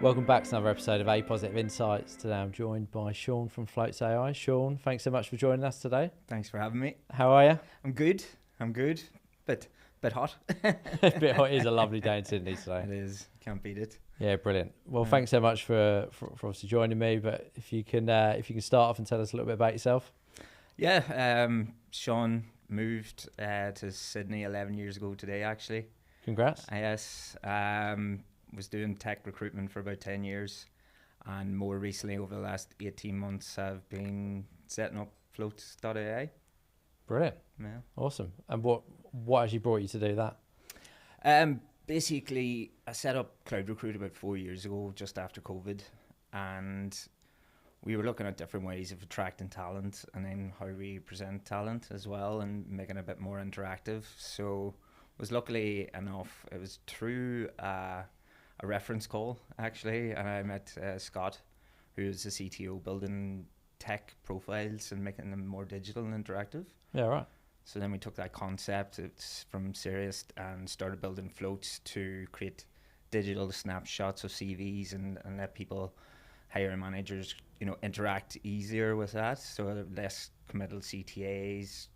Welcome back to another episode of A Positive Insights. Today I'm joined by Shaun from Floats.ai. Shaun, thanks so much for joining us today. Thanks for having me. How are you? I'm good. Bit hot. It's a bit hot. It is a lovely day in Sydney today. It is. Can't beat it. Yeah, brilliant. Well, thanks so much for obviously joining me. But if you can start off and tell us a little bit about yourself. Yeah. Shaun moved to Sydney 11 years ago today. Actually. Congrats. Yes. Was doing tech recruitment for about 10 years, and more recently, over the last 18 months, I've been setting up Floats.ai. Brilliant. Yeah. Awesome. And what actually brought you to do that? Basically, I set up Cloud Recruit about 4 years ago, just after COVID, and we were looking at different ways of attracting talent and then how we present talent as well and making it a bit more interactive. So was luckily enough, it was through a reference call actually, and I met Scott, who's the CTO, building tech profiles and making them more digital and interactive. Yeah, right. So then we took that concept, it's from serious, and started building floats to create digital snapshots of CVs and let people, hiring managers, interact easier with that. So less committal CTAs,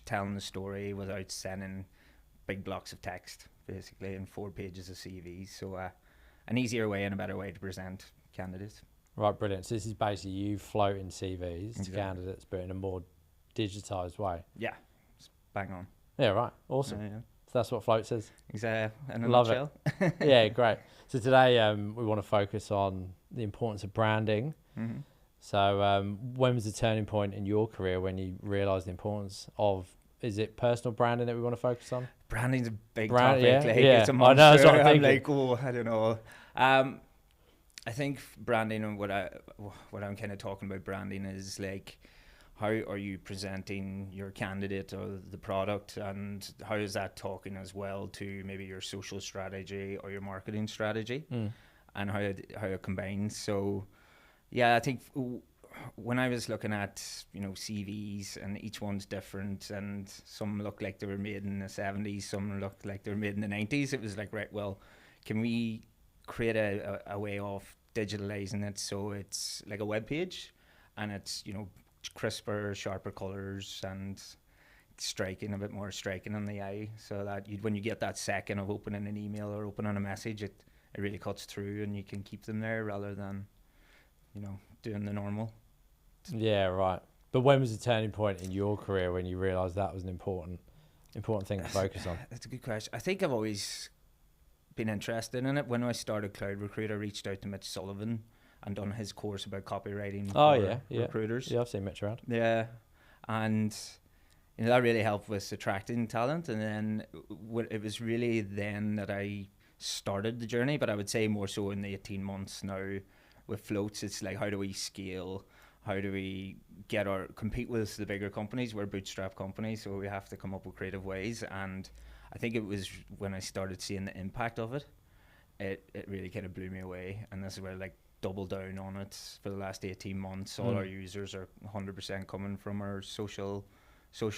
telling the story without sending big blocks of text, basically, and 4 pages of CVs. So an easier way and a better way to present candidates. Right, brilliant. So this is basically you floating CVs Exactly. to candidates, but in a more digitised way. Yeah, it's bang on. Yeah, right. Awesome. Yeah. So that's what Floats is. Exactly. In a Love nutshell. it. Yeah, great. So today we want to focus on the importance of branding. Mm-hmm. So when was the turning point in your career when you realised the importance of, is it personal branding that we want to focus on? Branding's a big Brand, topic. yeah, Like, yeah. it's a I monster. know, that's what I'm I'm thinking. like, oh, I don't know. I think branding, and what I'm kind of talking about branding is like, how are you presenting your candidate or the product, and how is that talking as well to maybe your social strategy or your marketing strategy, and how it combines. So, yeah, I think when I was looking at CVs, and each one's different, and some look like they were made in the 70s, some look like they were made in the 90s. It was like, right, well, can we create a way of digitalizing it so it's like a web page, and it's crisper, sharper colors, and a bit more striking on the eye, so that when you get that second of opening an email or opening a message, it really cuts through and you can keep them there rather than doing the normal. Yeah, right. But when was the turning point in your career when you realised that was an important thing to focus on? That's a good question. I think I've always been interested in it. When I started Cloud Recruit, I reached out to Mitch Sullivan and done his course about copywriting for recruiters. Yeah, I've seen Mitch around. Yeah, and that really helped with attracting talent. And then it was really then that I started the journey, but I would say more so in the 18 months now with Floats. It's like, how do we scale? How do we compete with the bigger companies? We're bootstrap companies, so we have to come up with creative ways. And I think it was when I started seeing the impact of it, it really kind of blew me away. And this is where double down on it for the last 18 months. All our users are 100% coming from our social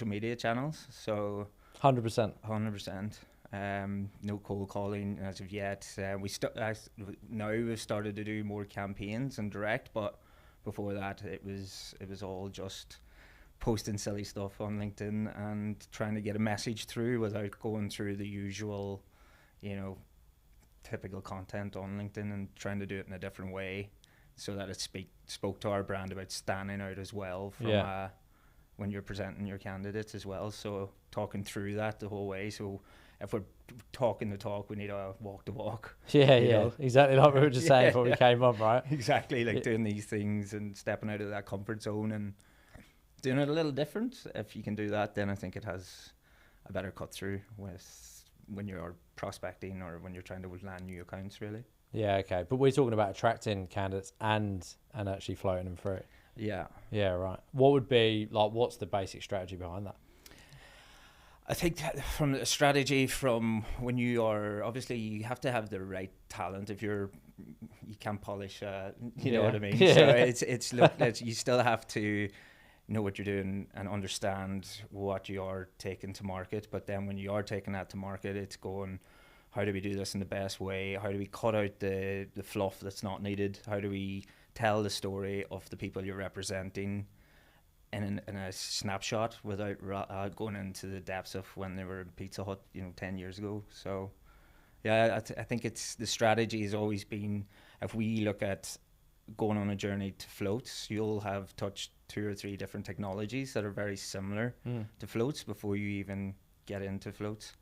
media channels. So 100%. 100%. No cold calling as of yet. Now we've started to do more campaigns and direct, but before that it was all just posting silly stuff on LinkedIn and trying to get a message through without going through the usual, typical content on LinkedIn, and trying to do it in a different way so that it spoke to our brand about standing out as well from when you're presenting your candidates as well. So talking through that the whole way. So if we're talking the talk, we need to walk the walk. Yeah, exactly like we were just saying before we came up, right? Exactly, doing these things and stepping out of that comfort zone and doing it a little different. If you can do that, then I think it has a better cut through with when you're prospecting or when you're trying to land new accounts, really. Yeah, okay. But we're talking about attracting candidates and actually floating them through. Yeah. Yeah, right. What would be what's the basic strategy behind that? I think that from the strategy, from when you are, obviously you have to have the right talent. If you can't polish, you know what I mean? Yeah. So you still have to know what you're doing and understand what you are taking to market. But then when you are taking that to market, it's going, how do we do this in the best way? How do we cut out the fluff that's not needed? How do we tell the story of the people you're representing in a snapshot without going into the depths of when they were Pizza Hut, 10 years ago. So yeah, I think it's the strategy has always been, if we look at going on a journey to Floats, you'll have touched 2 or 3 different technologies that are very similar to Floats before you even get into Floats.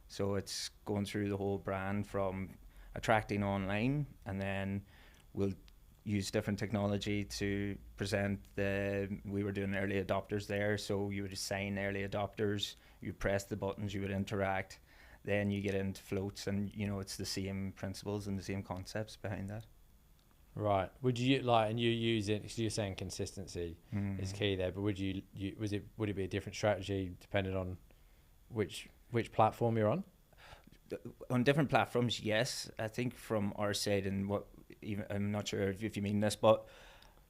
So it's going through the whole brand from attracting online, and then we'll use different technology to present we were doing early adopters there. So you would assign early adopters, you press the buttons, you would interact, then you get into Floats, and it's the same principles and the same concepts behind that. Right. Would you and you use it, because you're saying consistency is key there, but would it be a different strategy depending on which platform you're on? On different platforms, yes. I think from our side, and I'm not sure if you mean this, but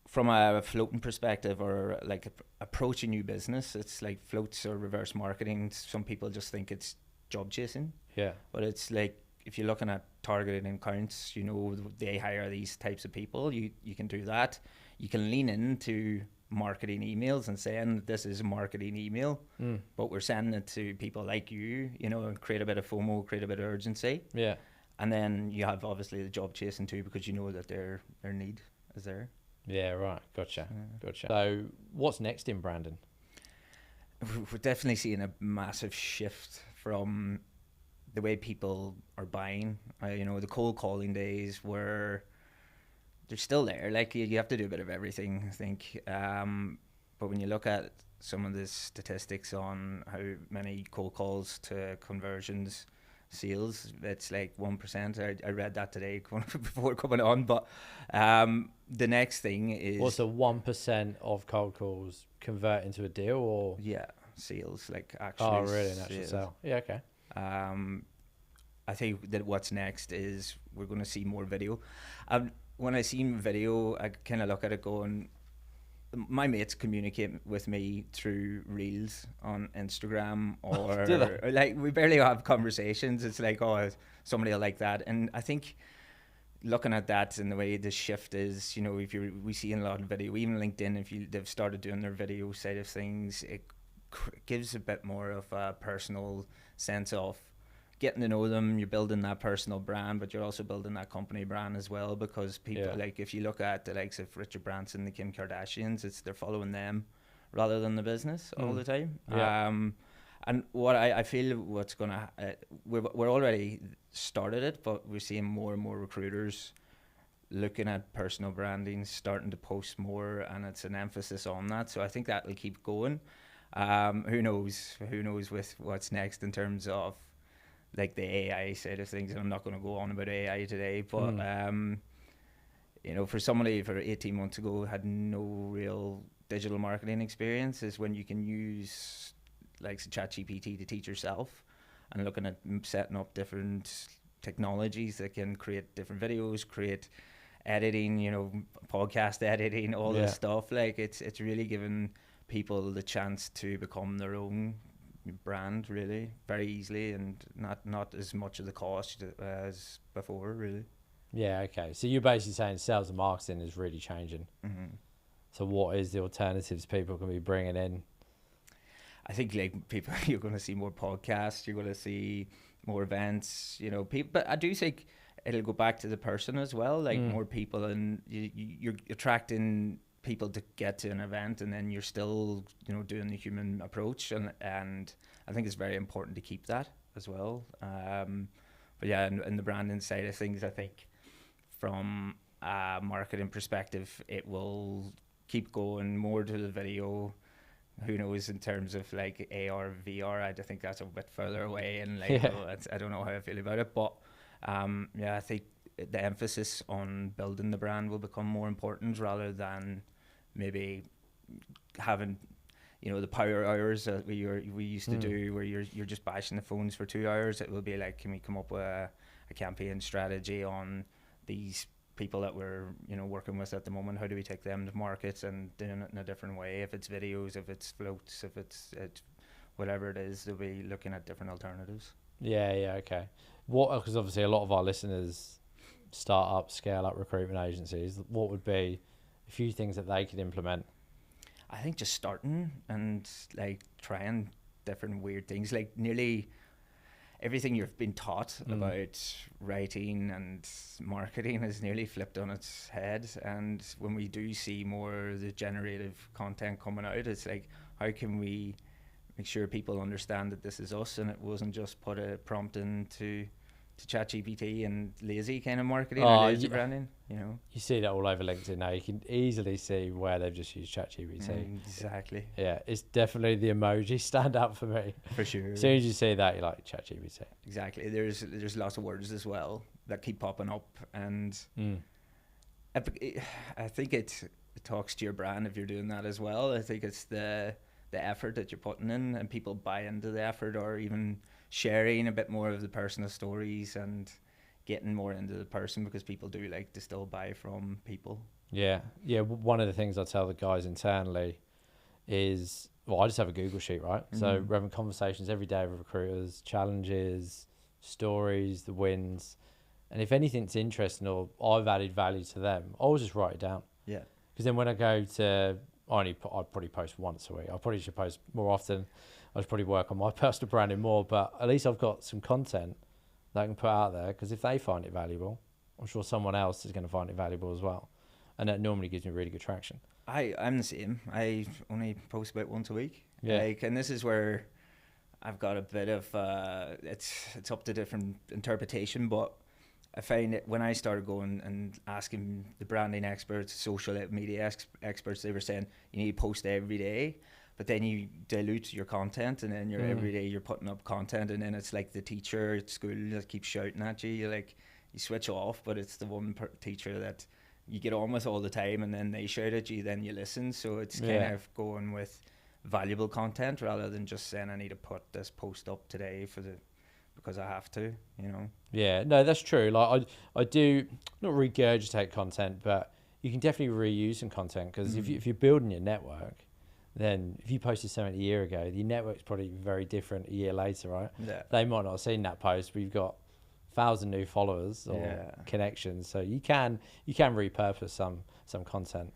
from a floating perspective, or like approaching new business, it's like Floats or reverse marketing. Some people just think it's job chasing. Yeah. But it's like, if you're looking at targeted accounts, they hire these types of people. You can do that. You can lean into marketing emails and saying this is a marketing email, but we're sending it to people like you, and create a bit of FOMO, create a bit of urgency. Yeah. And then you have obviously the job chasing too, because you know that their need is there. Yeah, right. Gotcha. So what's next in branding? We're definitely seeing a massive shift from the way people are buying. The cold calling days were, they're still there. Like you have to do a bit of everything, I think. But when you look at some of the statistics on how many cold calls to conversions, sales, it's like 1%. I read that today before coming on. But the next thing is, what's the 1% of cold calls convert into a deal, or sales, like actually. Oh, really? An actual sale? Yeah, okay. I think that what's next is we're going to see more video. When I see video, I kind of look at it going, my mates communicate with me through reels on Instagram, or like we barely have conversations. It's like, oh, somebody will like that. And I think looking at that and the way the shift is, we see in a lot of video, even LinkedIn, if they've started doing their video side of things, it gives a bit more of a personal sense of getting to know them. You're building that personal brand, but you're also building that company brand as well, because people, like if you look at the likes of Richard Branson, the Kim Kardashians, they're following them rather than the business all the time. And what I feel what's gonna we're already started it, but we're seeing more and more recruiters looking at personal branding, starting to post more, and it's an emphasis on that. So I think that will keep going. Who knows with what's next in terms of like the AI side of things. And I'm not going to go on about AI today, but for somebody for 18 months ago had no real digital marketing experience, is when you can use like ChatGPT to teach yourself, and looking at setting up different technologies that can create different videos, create editing, podcast editing, all this stuff. Like it's really given people the chance to become their own brand really very easily, and not as much of the cost as before really. Yeah, okay. So you're basically saying sales and marketing is really changing. So what is the alternatives people can be bringing in? I think like people, you're going to see more podcasts, you're going to see more events, people, but I do think it'll go back to the person as well, like more people, and you're attracting people to get to an event, and then you're still doing the human approach, and I think it's very important to keep that as well. But yeah, in the branding side of things, I think from a marketing perspective, it will keep going more to the video. Who knows in terms of like AR, VR? I think that's a bit further away, and like I don't know how I feel about it, but I think the emphasis on building the brand will become more important, rather than maybe having the power hours that we used to do, where you're just bashing the phones for 2 hours. It will be like, can we come up with a campaign strategy on these people that we're working with at the moment? How do we take them to markets and doing it in a different way? If it's videos, if it's floats, if it's whatever it is, they'll be looking at different alternatives. Yeah, okay. Because obviously a lot of our listeners start up, scale up recruitment agencies. What would be a few things that they could implement? I think just starting and like trying different weird things, like nearly everything you've been taught about writing and marketing is nearly flipped on its head. And when we do see more of the generative content coming out, it's like, how can we make sure people understand that this is us and it wasn't just put a prompt into ChatGPT and lazy kind of marketing or lazy branding, you know? You see that all over LinkedIn now. You can easily see where they've just used ChatGPT. Exactly. Yeah, it's definitely the emoji stand up for me. For sure. As soon as you see that, you're like, ChatGPT. Exactly. There's lots of words as well that keep popping up, and I think it talks to your brand if you're doing that as well. I think it's the effort that you're putting in, and people buy into the effort, or even sharing a bit more of the personal stories and getting more into the person, because people do like to still buy from people. Yeah. One of the things I tell the guys internally is, I just have a Google sheet, right? So we're having conversations every day with recruiters, challenges, stories, the wins. And if anything's interesting or I've added value to them, I'll just write it down. Yeah. Because then when I go to, I'd probably post once a week. I probably should post more often. I should probably work on my personal branding more, but at least I've got some content that I can put out there, because if they find it valuable, I'm sure someone else is going to find it valuable as well. And that normally gives me really good traction. I'm the same. I only post about once a week. Yeah. And this is where I've got a bit of, it's up to different interpretation, but I find that when I started going and asking the branding experts, social media experts, they were saying you need to post every day. But then you dilute your content, and then you're every day you're putting up content, and then it's like the teacher at school that keeps shouting at you. You switch off, but it's the one teacher that you get on with all the time, and then they shout at you, then you listen. So it's kind of going with valuable content rather than just saying I need to put this post up today because I have to, you know. Yeah, no, that's true. Like I do not regurgitate content, but you can definitely reuse some content, because if you're building your network, then if you posted something a year ago, your network's probably very different a year later, right? Yeah. They might not have seen that post, but you've got 1,000 new followers or connections, so you can repurpose some content.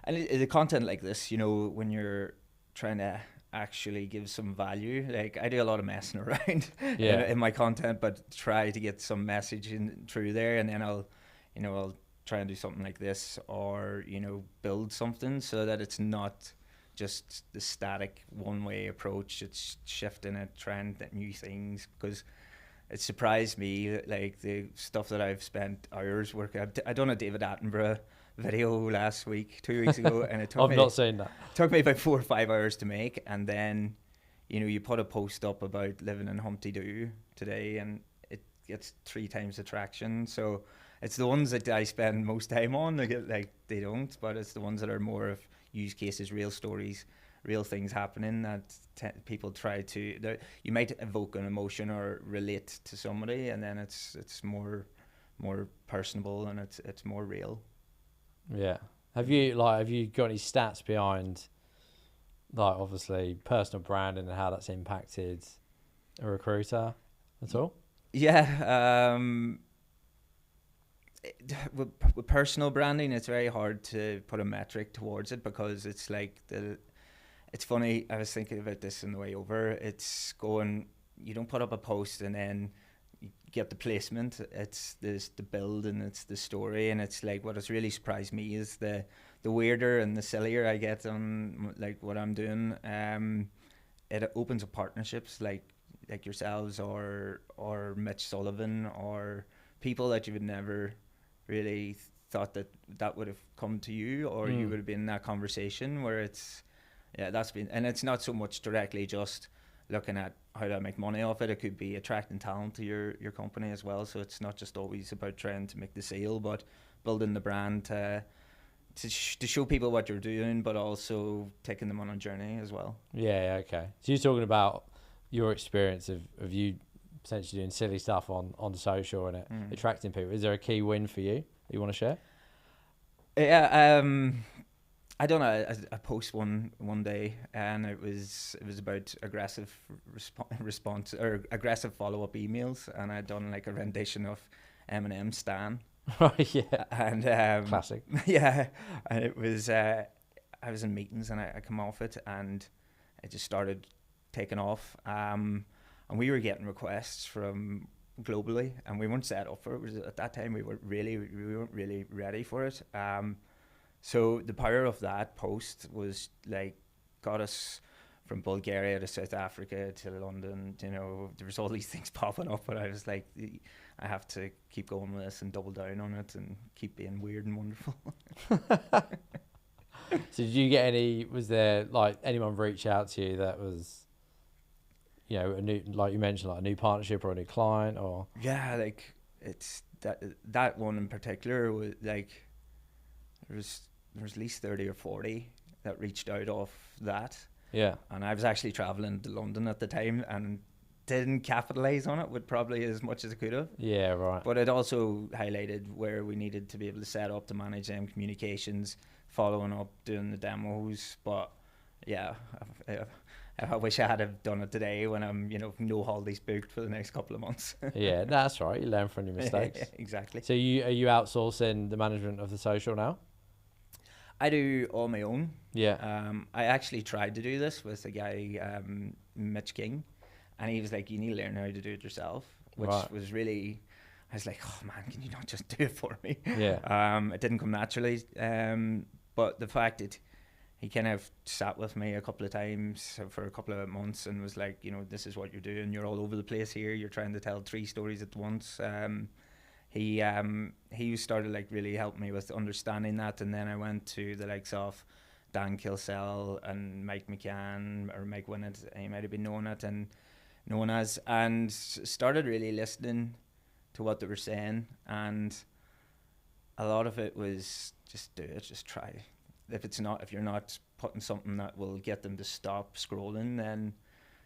And the content like this, you know, when you're trying to actually give some value, like I do a lot of messing around in my content, but try to get some message in through there, and then I'll try and do something like this, or build something so that it's not just the static one-way approach. It's shifting it, trying new things, because it surprised me that, like, the stuff that I've spent hours working. I done a David Attenborough video last week, 2 weeks ago, and it took not seen that. Took me about 4 or 5 hours to make, and then you put a post up about living in Humpty Doo today, and it gets 3 times the traction. So it's the ones that I spend most time on. They don't, but it's the ones that are more of use cases, real stories, real things happening that people try to. You might evoke an emotion or relate to somebody, and then it's more personable, and it's more real. Yeah. Have you got any stats behind, like, obviously personal branding and how that's impacted a recruiter at all? Yeah. With personal branding, it's very hard to put a metric towards it, because it's like it's funny. I was thinking about this on the way over. It's going, you don't put up a post and then you get the placement. It's the build, and it's the story, and it's like, what has really surprised me is the weirder and the sillier I get on, like, what I'm doing. It opens up partnerships like yourselves or Mitch Sullivan, or people that you would never really thought that would have come to you, or you would have been in that conversation, where it's it's not so much directly just looking at how do I make money off it. It could be attracting talent to your company as well. So it's not just always about trying to make the sale, but building the brand to show people what you're doing, but also taking them on a journey as well. Yeah, okay. So you're talking about your experience of you potentially doing silly stuff on social and attracting people. Is there a key win for you that you want to share? Yeah, I done a post one day, and it was about aggressive response or aggressive follow up emails, and I'd done like a rendition of Eminem Stan. Right, yeah. And Classic. yeah, and it was I was in meetings, and I come off it, and it just started taking off. And we were getting requests from globally, and we weren't set up for it. At that time, we weren't really ready for it. So the power of that post was like got us from Bulgaria to South Africa to London. You know, there was all these things popping up, and I was like, I have to keep going with this and double down on it and keep being weird and wonderful. So did you get any? Was there like anyone reach out to you that was, you know, a new, like you mentioned, like a new partnership or a new client or? Yeah, like it's that one in particular was like there was at least 30 or 40 that reached out off that. Yeah. And I was actually traveling to London at the time and didn't capitalize on it with probably as much as I could have. Yeah, right. But it also highlighted where we needed to be able to set up to manage them communications, following up, doing the demos. But yeah, I wish I had have done it today when I'm, you know, no holidays booked for the next couple of months. Yeah, no, that's right. You learn from your mistakes. Exactly. So are you outsourcing the management of the social now? I do all my own. Yeah. I actually tried to do this with a guy, Mitch King, and he was like, "You need to learn how to do it yourself," which was really. I was like, "Oh man, can you not just do it for me?" Yeah. It didn't come naturally, but the fact that he kind of sat with me a couple of times for a couple of months and was like, "You know, this is what you're doing. You're all over the place here. You're trying to tell 3 stories at once." He started like really helping me with understanding that, and then I went to the likes of Dan Kilsell and Mike McCann or Mike Winnett, he might have been known as, and started really listening to what they were saying, and a lot of it was just do it, just try. If you're not putting something that will get them to stop scrolling, then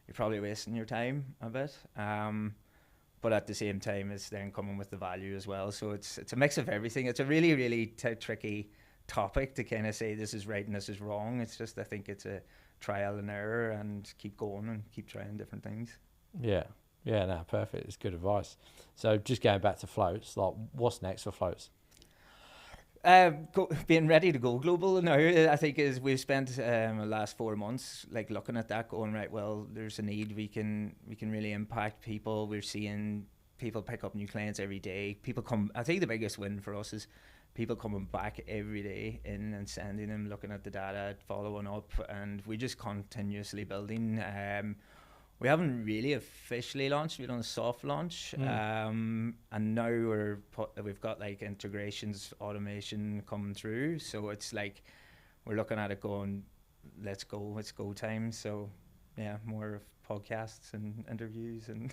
you're probably wasting your time a bit. But at the same time, it's then coming with the value as well. So it's a mix of everything. It's a really, really tricky topic to kind of say this is right and this is wrong. It's just, I think it's a trial and error and keep going and keep trying different things. Yeah. Yeah, no, perfect. It's good advice. So just going back to Floats, like what's next for Floats? Being ready to go global now, I think, is we've spent the last 4 months like looking at that, going right. Well, there's a need. We can really impact people. We're seeing people pick up new clients every day. People come. I think the biggest win for us is people coming back every day in and sending them, looking at the data, following up, and we just continuously building. We haven't really officially launched. We've done a soft launch, and now we've got like integrations, automation coming through. So it's like we're looking at it going, let's go, it's go time. So yeah, more of podcasts and interviews and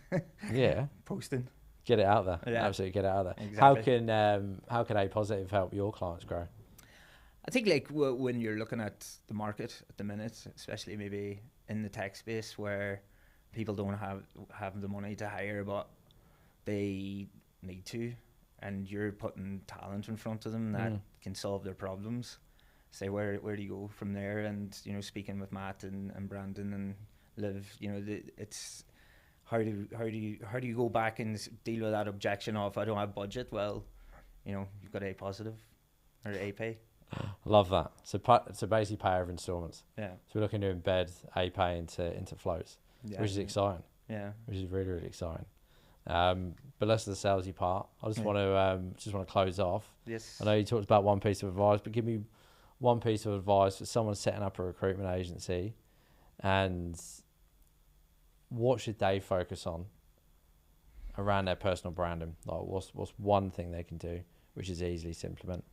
yeah, posting. Get it out there. Yeah. Absolutely, get it out there. Exactly. How can A Positive help your clients grow? I think like when you're looking at the market at the minute, especially maybe in the tech space where people don't have the money to hire, but they need to, and you're putting talent in front of them that can solve their problems. Say where do you go from there? And you know, speaking with Matt and Brandon and Liv, you know, it's how do you go back and deal with that objection of I don't have budget? Well, you know, you've got A Positive or A Pay. Love that. So basically pay over installments. Yeah. So we're looking to embed A Pay into Floats. Yeah. Which is exciting. Yeah. Which is really, really exciting. But less of the salesy part. I just want to close off. Yes. I know you talked about one piece of advice, but give me one piece of advice for someone setting up a recruitment agency, and what should they focus on around their personal branding? Like, what's one thing they can do which is easily to implement?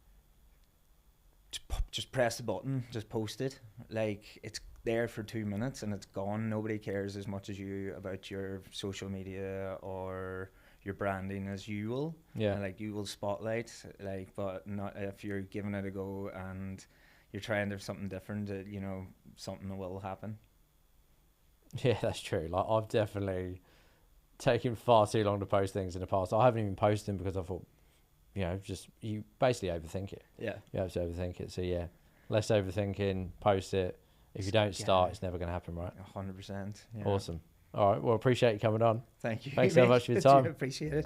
Just press the button. Just post it. Like it's there for 2 minutes and it's gone. Nobody cares as much as you about your social media or your branding as you will. Yeah. And like you will spotlight, like, but not if you're giving it a go and you're trying to do something different. You know, something will happen. Yeah, that's true. Like I've definitely taken far too long to post things in the past. I haven't even posted them because I thought, you know, just you basically overthink it. Yeah. You have to overthink it. So yeah, less overthinking, post it. If you don't start, it's never going to happen, right? 100%. Yeah. Awesome. All right. Well, appreciate you coming on. Thank you. Thanks so much for your time. Appreciate it.